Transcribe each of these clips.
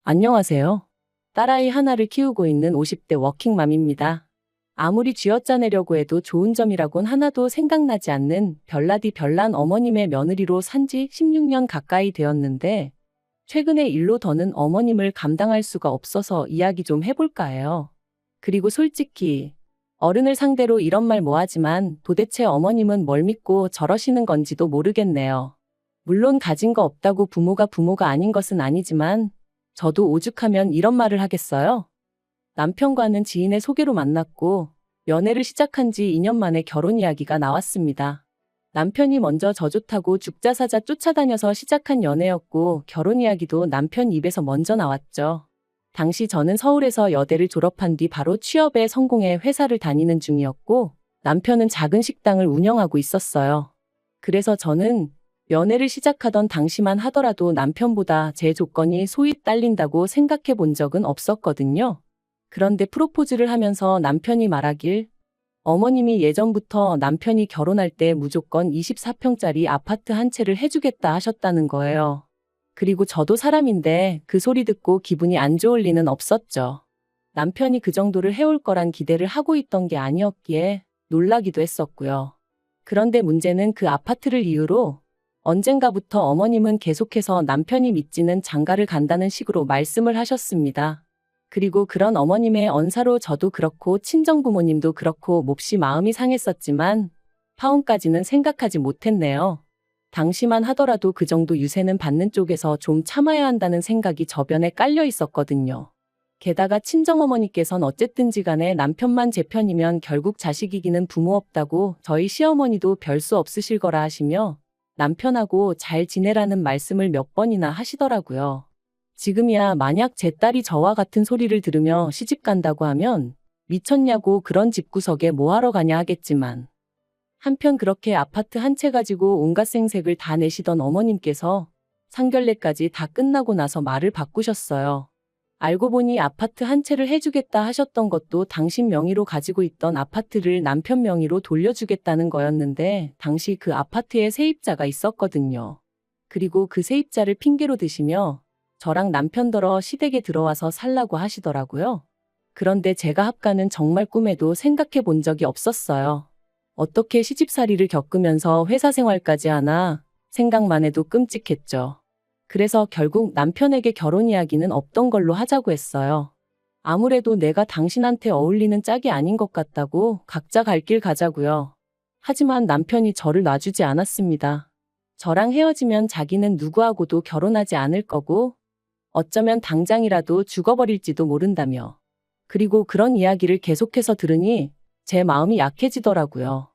안녕하세요. 딸아이 하나를 키우고 있는 50대 워킹맘입니다. 아무리 쥐어짜내려고 해도 좋은 점이라곤 하나도 생각나지 않는 별나디 별난 어머님의 며느리로 산지 16년 가까이 되었는데, 최근에 일로 더는 어머님을 감당할 수가 없어서 이야기 좀 해볼까 해요. 그리고 솔직히 어른을 상대로 이런 말 뭐하지만 도대체 어머님은 뭘 믿고 저러시는 건지도 모르겠네요. 물론 가진 거 없다고 부모가 아닌 것은 아니지만 저도 오죽하면 이런 말을 하겠어요? 남편과는 지인의 소개로 만났고 연애를 시작한 지 2년 만에 결혼 이야기가 나왔습니다. 남편이 먼저 저 좋다고 죽자사자 쫓아다녀서 시작한 연애였고 결혼 이야기도 남편 입에서 먼저 나왔죠. 당시 저는 서울에서 여대를 졸업한 뒤 바로 취업에 성공해 회사를 다니는 중이었고 남편은 작은 식당을 운영하고 있었어요. 그래서 저는 연애를 시작하던 당시만 하더라도 남편보다 제 조건이 소위 딸린다고 생각해 본 적은 없었거든요. 그런데 프로포즈를 하면서 남편이 말하길 어머님이 예전부터 남편이 결혼할 때 무조건 24평짜리 아파트 한 채를 해주겠다 하셨다는 거예요. 그리고 저도 사람인데 그 소리 듣고 기분이 안 좋을 리는 없었죠. 남편이 그 정도를 해올 거란 기대를 하고 있던 게 아니었기에 놀라기도 했었고요. 그런데 문제는 그 아파트를 이유로 언젠가부터 어머님은 계속해서 남편이 믿지는 장가를 간다는 식으로 말씀을 하셨습니다. 그리고 그런 어머님의 언사로 저도 그렇고 친정부모님도 그렇고 몹시 마음이 상했었지만 파혼까지는 생각하지 못했네요. 당시만 하더라도 그 정도 유세는 받는 쪽에서 좀 참아야 한다는 생각이 저변에 깔려 있었거든요. 게다가 친정어머니께선 어쨌든지 간에 남편만 제 편이면 결국 자식 이기는 부모 없다고 저희 시어머니도 별 수 없으실 거라 하시며 남편하고 잘 지내라는 말씀을 몇 번이나 하시더라고요. 지금이야 만약 제 딸이 저와 같은 소리를 들으며 시집 간다고 하면 미쳤냐고 그런 집구석에 뭐하러 가냐 하겠지만 한편 그렇게 아파트 한 채 가지고 온갖 생색을 다 내시던 어머님께서 상견례까지 다 끝나고 나서 말을 바꾸셨어요. 알고 보니 아파트 한 채를 해주겠다 하셨던 것도 당신 명의로 가지고 있던 아파트를 남편 명의로 돌려주겠다는 거였는데 당시 그 아파트에 세입자가 있었거든요. 그리고 그 세입자를 핑계로 드시며 저랑 남편더러 시댁에 들어와서 살라고 하시더라고요. 그런데 제가 합가는 정말 꿈에도 생각해 본 적이 없었어요. 어떻게 시집살이를 겪으면서 회사 생활까지 하나 생각만 해도 끔찍했죠. 그래서 결국 남편에게 결혼 이야기는 없던 걸로 하자고 했어요. 아무래도 내가 당신한테 어울리는 짝이 아닌 것 같다고 각자 갈 길 가자고요. 하지만 남편이 저를 놔주지 않았습니다. 저랑 헤어지면 자기는 누구하고도 결혼하지 않을 거고 어쩌면 당장이라도 죽어버릴지도 모른다며. 그리고 그런 이야기를 계속해서 들으니 제 마음이 약해지더라고요.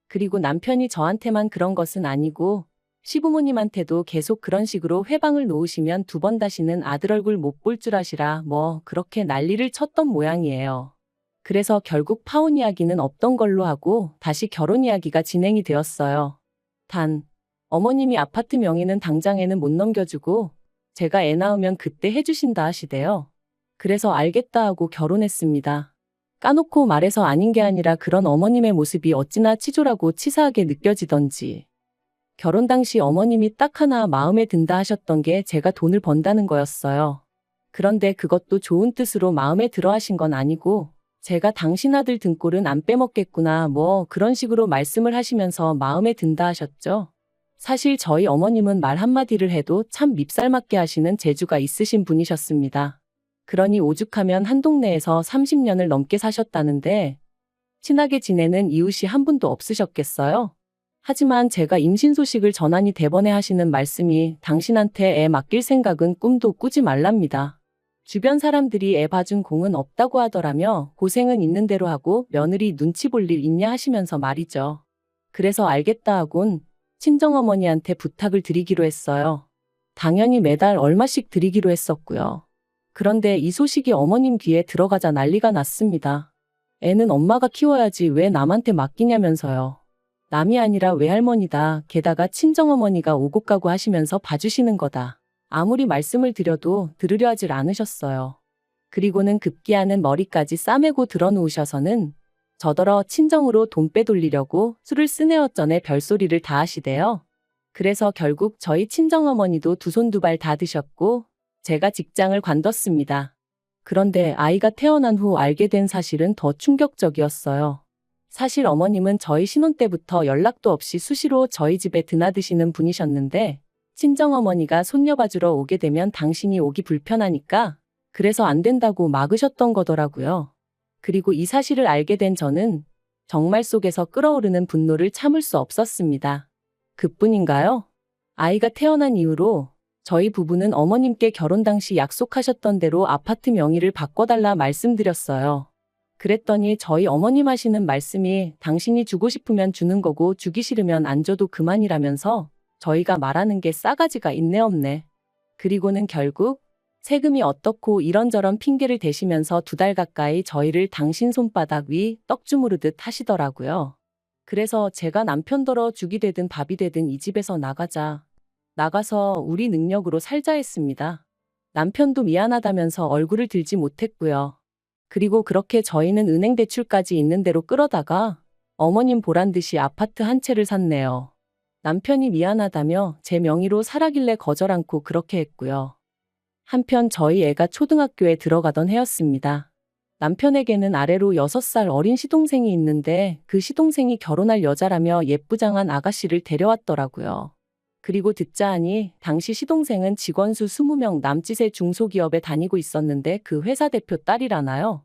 그리고 남편이 저한테만 그런 것은 아니고 시부모님한테도 계속 그런 식으로 회방을 놓으시면 두 번 다시는 아들 얼굴 못 볼 줄 아시라 뭐 그렇게 난리를 쳤던 모양이에요. 그래서 결국 파혼 이야기는 없던 걸로 하고 다시 결혼 이야기가 진행이 되었어요. 단 어머님이 아파트 명의는 당장에는 못 넘겨주고 제가 애 낳으면 그때 해주신다 하시대요. 그래서 알겠다 하고 결혼했습니다. 까놓고 말해서 아닌 게 아니라 그런 어머님의 모습이 어찌나 치졸하고 치사하게 느껴지던지. 결혼 당시 어머님이 딱 하나 마음에 든다 하셨던 게 제가 돈을 번다는 거였어요. 그런데 그것도 좋은 뜻으로 마음에 들어 하신 건 아니고 제가 당신 아들 등골은 안 빼먹겠구나 뭐 그런 식으로 말씀을 하시면서 마음에 든다 하셨죠. 사실 저희 어머님은 말 한마디를 해도 참 밉살맞게 하시는 재주가 있으신 분이셨습니다. 그러니 오죽하면 한 동네에서 30년을 넘게 사셨다는데 친하게 지내는 이웃이 한 분도 없으셨겠어요? 하지만 제가 임신 소식을 전하니 대번에 하시는 말씀이 당신한테 애 맡길 생각은 꿈도 꾸지 말랍니다. 주변 사람들이 애 봐준 공은 없다고 하더라며 고생은 있는 대로 하고 며느리 눈치 볼 일 있냐 하시면서 말이죠. 그래서 알겠다 하곤 친정어머니한테 부탁을 드리기로 했어요. 당연히 매달 얼마씩 드리기로 했었고요. 그런데 이 소식이 어머님 귀에 들어가자 난리가 났습니다. 애는 엄마가 키워야지 왜 남한테 맡기냐면서요. 남이 아니라 외할머니다. 게다가 친정어머니가 오고 가고 하시면서 봐주시는 거다. 아무리 말씀을 드려도 들으려 하질 않으셨어요. 그리고는 급기야는 머리까지 싸매고 들어누우셔서는 저더러 친정으로 돈 빼돌리려고 술을 쓰네어쩌네 별소리를 다 하시대요. 그래서 결국 저희 친정어머니도 두 손 두 발 다 드셨고 제가 직장을 관뒀습니다. 그런데 아이가 태어난 후 알게 된 사실은 더 충격적이었어요. 사실 어머님은 저희 신혼 때부터 연락도 없이 수시로 저희 집에 드나드시는 분이셨는데 친정어머니가 손녀 봐주러 오게 되면 당신이 오기 불편하니까 그래서 안 된다고 막으셨던 거더라고요. 그리고 이 사실을 알게 된 저는 정말 속에서 끓어오르는 분노를 참을 수 없었습니다. 그뿐인가요? 아이가 태어난 이후로 저희 부부는 어머님께 결혼 당시 약속하셨던 대로 아파트 명의를 바꿔달라 말씀드렸어요. 그랬더니 저희 어머님 하시는 말씀이 당신이 주고 싶으면 주는 거고 주기 싫으면 안 줘도 그만이라면서 저희가 말하는 게 싸가지가 있네 없네. 그리고는 결국 세금이 어떻고 이런저런 핑계를 대시면서 2달 가까이 저희를 당신 손바닥 위 떡 주무르듯 하시더라고요. 그래서 제가 남편더러 죽이 되든 밥이 되든 이 집에서 나가자. 나가서 우리 능력으로 살자 했습니다. 남편도 미안하다면서 얼굴을 들지 못했고요. 그리고 그렇게 저희는 은행 대출까지 있는 대로 끌어다가 어머님 보란 듯이 아파트 한 채를 샀네요. 남편이 미안하다며 제 명의로 사라길래 거절 않고 그렇게 했고요. 한편 저희 애가 초등학교에 들어가던 해였습니다. 남편에게는 아래로 6살 어린 시동생이 있는데 그 시동생이 결혼할 여자라며 예쁘장한 아가씨를 데려왔더라고요. 그리고 듣자 하니 당시 시동생은 직원 수 20명 남짓의 중소기업에 다니고 있었는데 그 회사 대표 딸이라나요?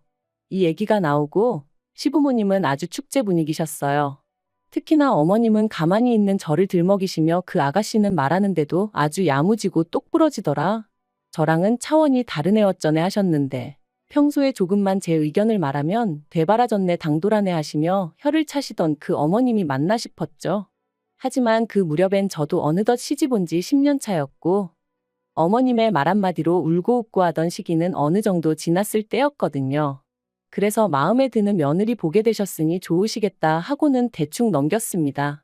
이 얘기가 나오고 시부모님은 아주 축제 분위기셨어요. 특히나 어머님은 가만히 있는 저를 들먹이시며 그 아가씨는 말하는데도 아주 야무지고 똑부러지더라. 저랑은 차원이 다른 애어쩌네 하셨는데 평소에 조금만 제 의견을 말하면 되바라졌네 당돌하네 하시며 혀를 차시던 그 어머님이 맞나 싶었죠. 하지만 그 무렵엔 저도 어느덧 시집 온 지 10년 차였고 어머님의 말 한마디로 울고 웃고 하던 시기는 어느 정도 지났을 때였거든요. 그래서 마음에 드는 며느리 보게 되셨으니 좋으시겠다 하고는 대충 넘겼습니다.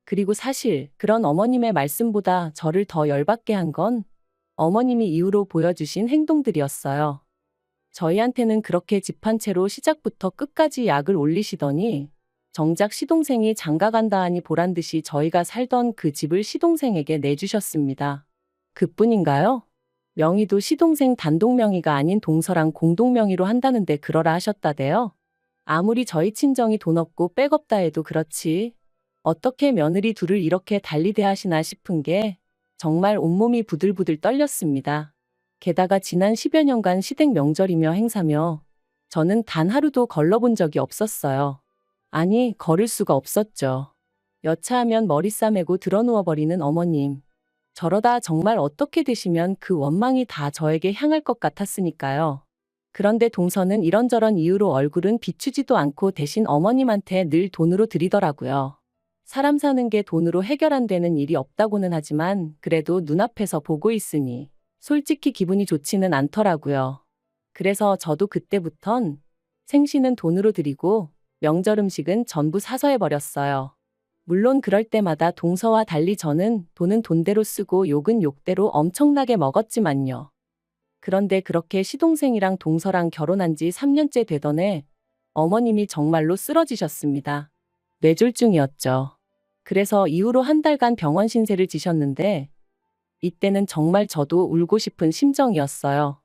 그리고 사실 그런 어머님의 말씀보다 저를 더 열받게 한 건 어머님이 이후로 보여주신 행동들이었어요. 저희한테는 그렇게 집 한 채로 시작부터 끝까지 약을 올리시더니 정작 시동생이 장가간다 하니 보란듯이 저희가 살던 그 집을 시동생에게 내주셨습니다. 그뿐인가요? 명의도 시동생 단독 명의가 아닌 동서랑 공동 명의로 한다는데 그러라 하셨다대요. 아무리 저희 친정이 돈 없고 백 없다 해도 그렇지 어떻게 며느리 둘을 이렇게 달리 대하시나 싶은 게 정말 온몸이 부들부들 떨렸습니다. 게다가 지난 10여 년간 시댁 명절이며 행사며 저는 단 하루도 걸러본 적이 없었어요. 아니, 걸을 수가 없었죠. 여차하면 머리 싸매고 드러누워버리는 어머님. 저러다 정말 어떻게 되시면 그 원망이 다 저에게 향할 것 같았으니까요. 그런데 동서는 이런저런 이유로 얼굴은 비추지도 않고 대신 어머님한테 늘 돈으로 드리더라고요. 사람 사는 게 돈으로 해결 안 되는 일이 없다고는 하지만 그래도 눈앞에서 보고 있으니 솔직히 기분이 좋지는 않더라고요. 그래서 저도 그때부턴 생신은 돈으로 드리고 명절 음식은 전부 사서 해버렸어요. 물론 그럴 때마다 동서와 달리 저는 돈은 돈대로 쓰고 욕은 욕대로 엄청나게 먹었지만요. 그런데 그렇게 시동생이랑 동서랑 결혼한 지 3년째 되던 해 어머님이 정말로 쓰러지셨습니다. 뇌졸중이었죠. 그래서 이후로 한 달간 병원 신세를 지셨는데 이때는 정말 저도 울고 싶은 심정이었어요.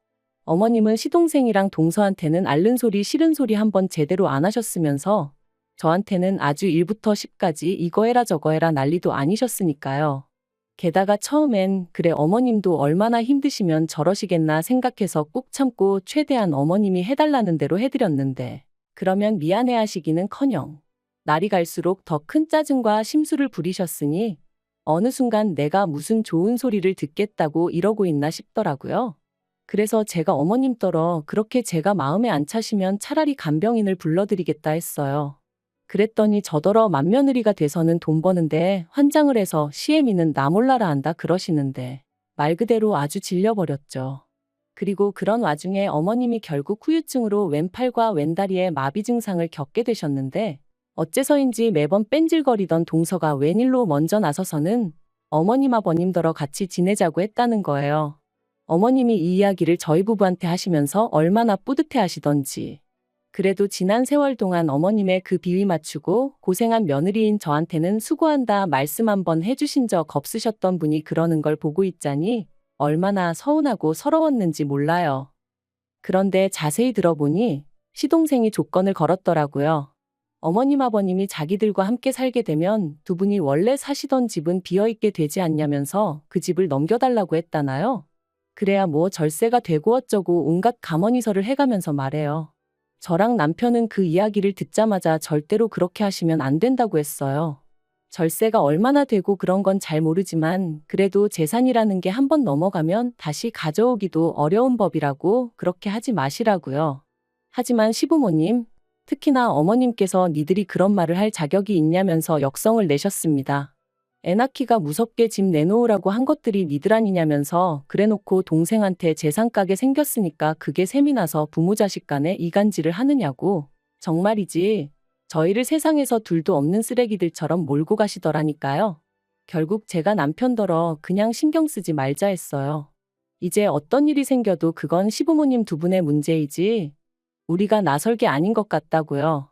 어머님은 시동생이랑 동서한테는 앓는 소리 싫은 소리 한번 제대로 안 하셨으면서 저한테는 아주 1부터 10까지 이거 해라 저거 해라 난리도 아니셨으니까요. 게다가 처음엔 그래 어머님도 얼마나 힘드시면 저러시겠나 생각해서 꾹 참고 최대한 어머님이 해달라는 대로 해드렸는데 그러면 미안해하시기는커녕 날이 갈수록 더 큰 짜증과 심술을 부리셨으니 어느 순간 내가 무슨 좋은 소리를 듣겠다고 이러고 있나 싶더라고요. 그래서 제가 어머님더러 그렇게 제가 마음에 안 차시면 차라리 간병인을 불러드리겠다 했어요. 그랬더니 저더러 맏며느리가 돼서는 돈 버는데 환장을 해서 시애미는 나 몰라라 한다 그러시는데 말 그대로 아주 질려버렸죠. 그리고 그런 와중에 어머님이 결국 후유증으로 왼팔과 왼다리에 마비 증상을 겪게 되셨는데 어째서인지 매번 뺀질거리던 동서가 웬일로 먼저 나서서는 어머님 아버님더러 같이 지내자고 했다는 거예요. 어머님이 이 이야기를 저희 부부한테 하시면서 얼마나 뿌듯해 하시던지. 그래도 지난 세월 동안 어머님의 그 비위 맞추고 고생한 며느리인 저한테는 수고한다 말씀 한번 해주신 적 없으셨던 분이 그러는 걸 보고 있자니 얼마나 서운하고 서러웠는지 몰라요. 그런데 자세히 들어보니 시동생이 조건을 걸었더라고요. 어머님 아버님이 자기들과 함께 살게 되면 두 분이 원래 사시던 집은 비어있게 되지 않냐면서 그 집을 넘겨달라고 했다나요? 그래야 뭐 절세가 되고 어쩌고 온갖 감언이설을 해가면서 말해요. 저랑 남편은 그 이야기를 듣자마자 절대로 그렇게 하시면 안 된다고 했어요. 절세가 얼마나 되고 그런 건 잘 모르지만 그래도 재산이라는 게 한 번 넘어가면 다시 가져오기도 어려운 법이라고 그렇게 하지 마시라고요. 하지만 시부모님, 특히나 어머님께서 니들이 그런 말을 할 자격이 있냐면서 역성을 내셨습니다. 애 낳기가 무섭게 집 내놓으라고 한 것들이 니들 아니냐면서 그래놓고 동생한테 재산 까게 생겼으니까 그게 셈이 나서 부모 자식 간에 이간질을 하느냐고. 정말이지. 저희를 세상에서 둘도 없는 쓰레기들처럼 몰고 가시더라니까요. 결국 제가 남편더러 그냥 신경 쓰지 말자 했어요. 이제 어떤 일이 생겨도 그건 시부모님 두 분의 문제이지 우리가 나설 게 아닌 것 같다고요.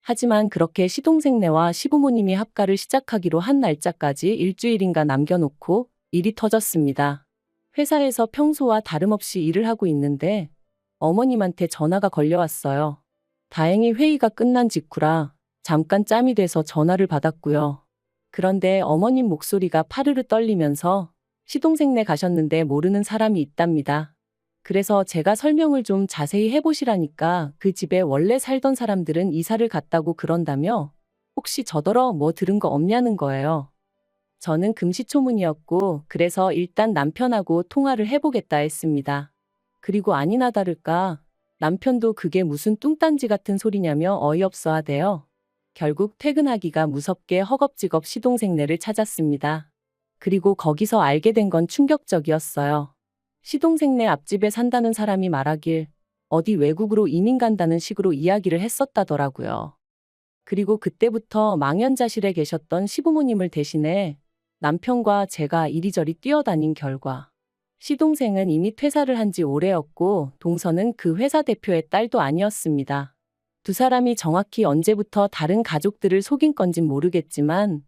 하지만 그렇게 시동생네와 시부모님이 합가를 시작하기로 한 날짜까지 일주일인가 남겨놓고 일이 터졌습니다. 회사에서 평소와 다름없이 일을 하고 있는데 어머님한테 전화가 걸려왔어요. 다행히 회의가 끝난 직후라 잠깐 짬이 돼서 전화를 받았고요. 그런데 어머님 목소리가 파르르 떨리면서 시동생네 가셨는데 모르는 사람이 있답니다. 그래서 제가 설명을 좀 자세히 해보시라니까 그 집에 원래 살던 사람들은 이사를 갔다고 그런다며 혹시 저더러 뭐 들은 거 없냐는 거예요. 저는 금시초문이었고 그래서 일단 남편하고 통화를 해보겠다 했습니다. 그리고 아니나 다를까 남편도 그게 무슨 뚱딴지 같은 소리냐며 어이없어 하대요. 결국 퇴근하기가 무섭게 허겁지겁 시동생네를 찾았습니다. 그리고 거기서 알게 된 건 충격적이었어요. 시동생네 앞집에 산다는 사람이 말하길 어디 외국으로 이민 간다는 식으로 이야기를 했었다더라고요. 그리고 그때부터 망연자실에 계셨던 시부모님을 대신해 남편과 제가 이리저리 뛰어다닌 결과 시동생은 이미 퇴사를 한 지 오래였고 동서는 그 회사 대표의 딸도 아니었습니다. 두 사람이 정확히 언제부터 다른 가족들을 속인 건진 모르겠지만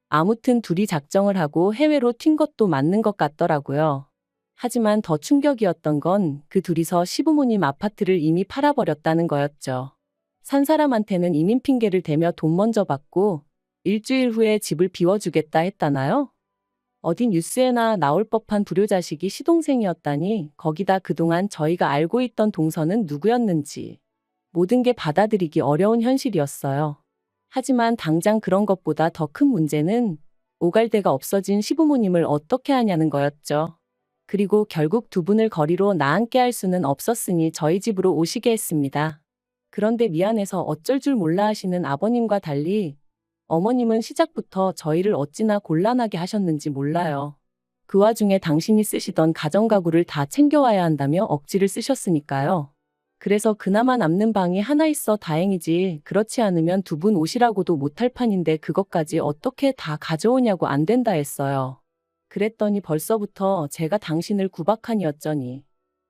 아무튼 둘이 작정을 하고 해외로 튄 것도 맞는 것 같더라고요. 하지만 더 충격이었던 건 그 둘이서 시부모님 아파트를 이미 팔아버렸다는 거였죠. 산 사람한테는 이민 핑계를 대며 돈 먼저 받고 일주일 후에 집을 비워주겠다 했다나요? 어디 뉴스에나 나올 법한 불효자식이 시동생이었다니 거기다 그동안 저희가 알고 있던 동서는 누구였는지 모든 게 받아들이기 어려운 현실이었어요. 하지만 당장 그런 것보다 더 큰 문제는 오갈 데가 없어진 시부모님을 어떻게 하냐는 거였죠. 그리고 결국 두 분을 거리로 나앉게 할 수는 없었으니 저희 집으로 오시게 했습니다. 그런데 미안해서 어쩔 줄 몰라 하시는 아버님과 달리 어머님은 시작부터 저희를 어찌나 곤란하게 하셨는지 몰라요. 그 와중에 당신이 쓰시던 가정가구를 다 챙겨와야 한다며 억지를 쓰셨으니까요. 그래서 그나마 남는 방이 하나 있어 다행이지 그렇지 않으면 두 분 오시라고도 못할 판인데 그것까지 어떻게 다 가져오냐고 안 된다 했어요. 그랬더니 벌써부터 제가 당신을 구박하니 어쩌니.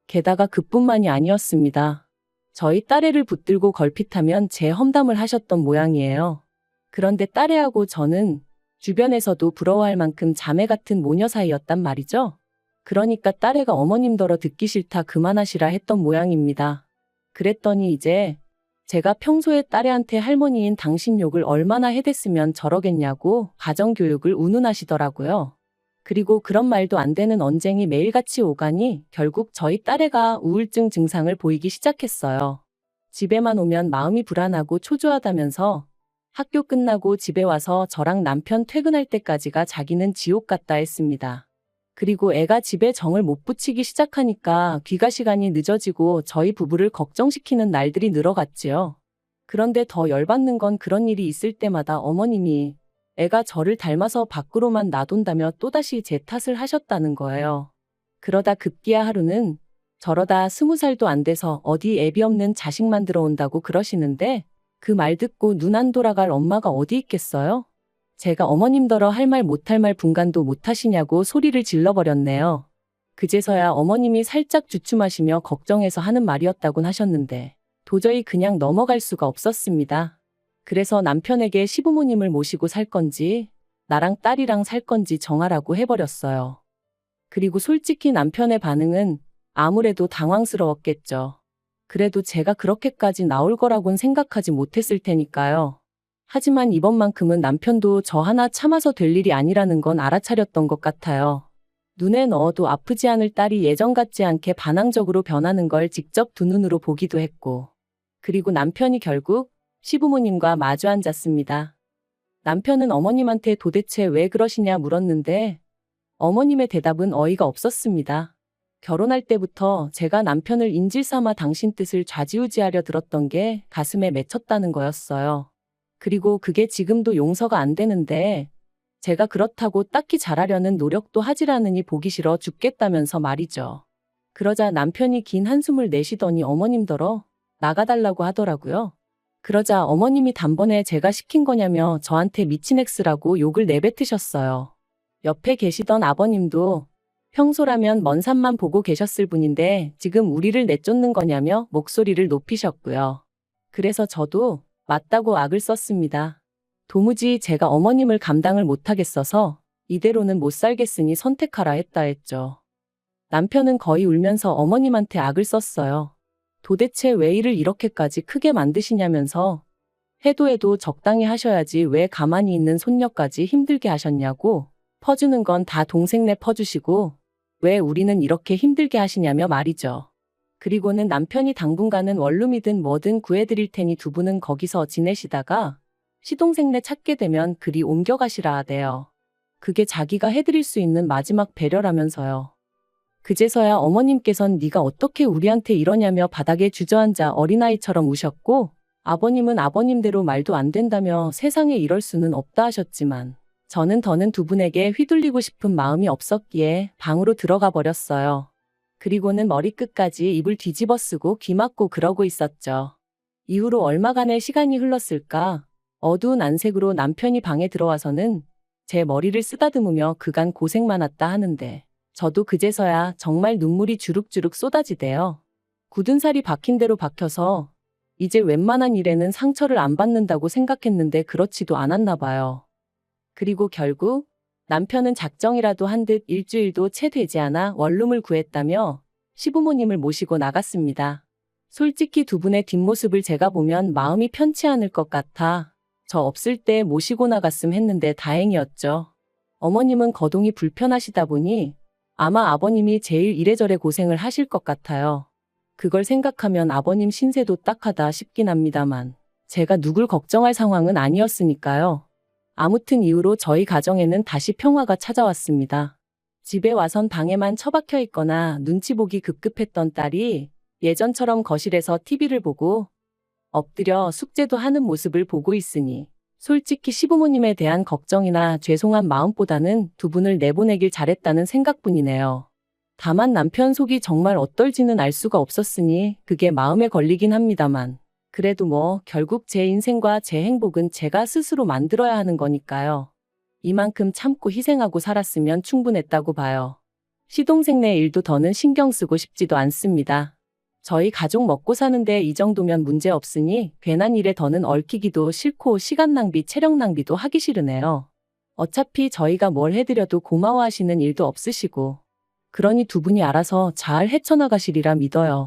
게다가 그뿐만이 아니었습니다. 저희 딸애를 붙들고 걸핏하면 제 험담을 하셨던 모양이에요. 그런데 딸애하고 저는 주변에서도 부러워할 만큼 자매 같은 모녀 사이였단 말이죠. 그러니까 딸애가 어머님더러 듣기 싫다 그만하시라 했던 모양입니다. 그랬더니 이제 제가 평소에 딸애한테 할머니인 당신 욕을 얼마나 해댔으면 저러겠냐고 가정교육을 운운하시더라고요. 그리고 그런 말도 안 되는 언쟁이 매일같이 오가니 결국 저희 딸애가 우울증 증상을 보이기 시작했어요. 집에만 오면 마음이 불안하고 초조하다면서 학교 끝나고 집에 와서 저랑 남편 퇴근할 때까지가 자기는 지옥 같다 했습니다. 그리고 애가 집에 정을 못 붙이기 시작하니까 귀가 시간이 늦어지고 저희 부부를 걱정시키는 날들이 늘어갔지요. 그런데 더 열받는 건 그런 일이 있을 때마다 어머님이 애가 저를 닮아서 밖으로만 나돈다며 또다시 제 탓을 하셨다는 거예요. 그러다 급기야 하루는 저러다 20살도 안 돼서 어디 애비 없는 자식만 들어온다고 그러시는데 그 말 듣고 눈 안 돌아갈 엄마가 어디 있겠어요? 제가 어머님더러 할 말 못할 말 분간도 못하시냐고 소리를 질러버렸네요. 그제서야 어머님이 살짝 주춤하시며 걱정해서 하는 말이었다곤 하셨는데 도저히 그냥 넘어갈 수가 없었습니다. 그래서 남편에게 시부모님을 모시고 살 건지 나랑 딸이랑 살 건지 정하라고 해버렸어요. 그리고 솔직히 남편의 반응은 아무래도 당황스러웠겠죠. 그래도 제가 그렇게까지 나올 거라곤 생각하지 못했을 테니까요. 하지만 이번만큼은 남편도 저 하나 참아서 될 일이 아니라는 건 알아차렸던 것 같아요. 눈에 넣어도 아프지 않을 딸이 예전 같지 않게 반항적으로 변하는 걸 직접 두 눈으로 보기도 했고. 그리고 남편이 결국 시부모님과 마주 앉았습니다. 남편은 어머님한테 도대체 왜 그러시냐 물었는데 어머님의 대답은 어이가 없었습니다. 결혼할 때부터 제가 남편을 인질 삼아 당신 뜻을 좌지우지하려 들었던 게 가슴에 맺혔다는 거였어요. 그리고 그게 지금도 용서가 안 되는데 제가 그렇다고 딱히 잘하려는 노력도 하질 않으니 보기 싫어 죽겠다면서 말이죠. 그러자 남편이 긴 한숨을 내쉬더니 어머님더러 나가달라고 하더라고요. 그러자 어머님이 단번에 제가 시킨 거냐며 저한테 미친 X라고 욕을 내뱉으셨어요. 옆에 계시던 아버님도 평소라면 먼 산만 보고 계셨을 분인데 지금 우리를 내쫓는 거냐며 목소리를 높이셨고요. 그래서 저도 맞다고 악을 썼습니다. 도무지 제가 어머님을 감당을 못하겠어서 이대로는 못 살겠으니 선택하라 했죠. 남편은 거의 울면서 어머님한테 악을 썼어요. 도대체 왜 일을 이렇게까지 크게 만드시냐면서 해도 적당히 하셔야지 왜 가만히 있는 손녀까지 힘들게 하셨냐고 퍼주는 건 다 동생네 퍼주시고 왜 우리는 이렇게 힘들게 하시냐며 말이죠. 그리고는 남편이 당분간은 원룸이든 뭐든 구해드릴 테니 두 분은 거기서 지내시다가 시동생네 찾게 되면 그리 옮겨가시라 하대요. 그게 자기가 해드릴 수 있는 마지막 배려라면서요. 그제서야 어머님께선 네가 어떻게 우리한테 이러냐며 바닥에 주저앉아 어린아이처럼 우셨고 아버님은 아버님대로 말도 안 된다며 세상에 이럴 수는 없다 하셨지만 저는 더는 두 분에게 휘둘리고 싶은 마음이 없었기에 방으로 들어가 버렸어요. 그리고는 머리끝까지 이불 뒤집어 쓰고 귀 막고 그러고 있었죠. 이후로 얼마간의 시간이 흘렀을까? 어두운 안색으로 남편이 방에 들어와서는 제 머리를 쓰다듬으며 그간 고생 많았다 하는데 저도 그제서야 정말 눈물이 주룩주룩 쏟아지대요. 굳은 살이 박힌 대로 박혀서 이제 웬만한 일에는 상처를 안 받는다고 생각했는데 그렇지도 않았나 봐요. 그리고 결국 남편은 작정이라도 한 듯 일주일도 채 되지 않아 원룸을 구했다며 시부모님을 모시고 나갔습니다. 솔직히 두 분의 뒷모습을 제가 보면 마음이 편치 않을 것 같아 저 없을 때 모시고 나갔음 했는데 다행이었죠. 어머님은 거동이 불편하시다 보니 아마 아버님이 제일 이래저래 고생을 하실 것 같아요. 그걸 생각하면 아버님 신세도 딱하다 싶긴 합니다만 제가 누굴 걱정할 상황은 아니었으니까요. 아무튼 이후로 저희 가정에는 다시 평화가 찾아왔습니다. 집에 와선 방에만 처박혀 있거나 눈치 보기 급급했던 딸이 예전처럼 거실에서 TV를 보고 엎드려 숙제도 하는 모습을 보고 있으니 솔직히 시부모님에 대한 걱정이나 죄송한 마음보다는 두 분을 내보내길 잘했다는 생각뿐이네요. 다만 남편 속이 정말 어떨지는 알 수가 없었으니 그게 마음에 걸리긴 합니다만 그래도 뭐 결국 제 인생과 제 행복은 제가 스스로 만들어야 하는 거니까요. 이만큼 참고 희생하고 살았으면 충분했다고 봐요. 시동생네 일도 더는 신경 쓰고 싶지도 않습니다. 저희 가족 먹고 사는데 이 정도면 문제 없으니 괜한 일에 더는 얽히기도 싫고 시간 낭비, 체력 낭비도 하기 싫으네요. 어차피 저희가 뭘 해드려도 고마워하시는 일도 없으시고 그러니 두 분이 알아서 잘 헤쳐나가시리라 믿어요.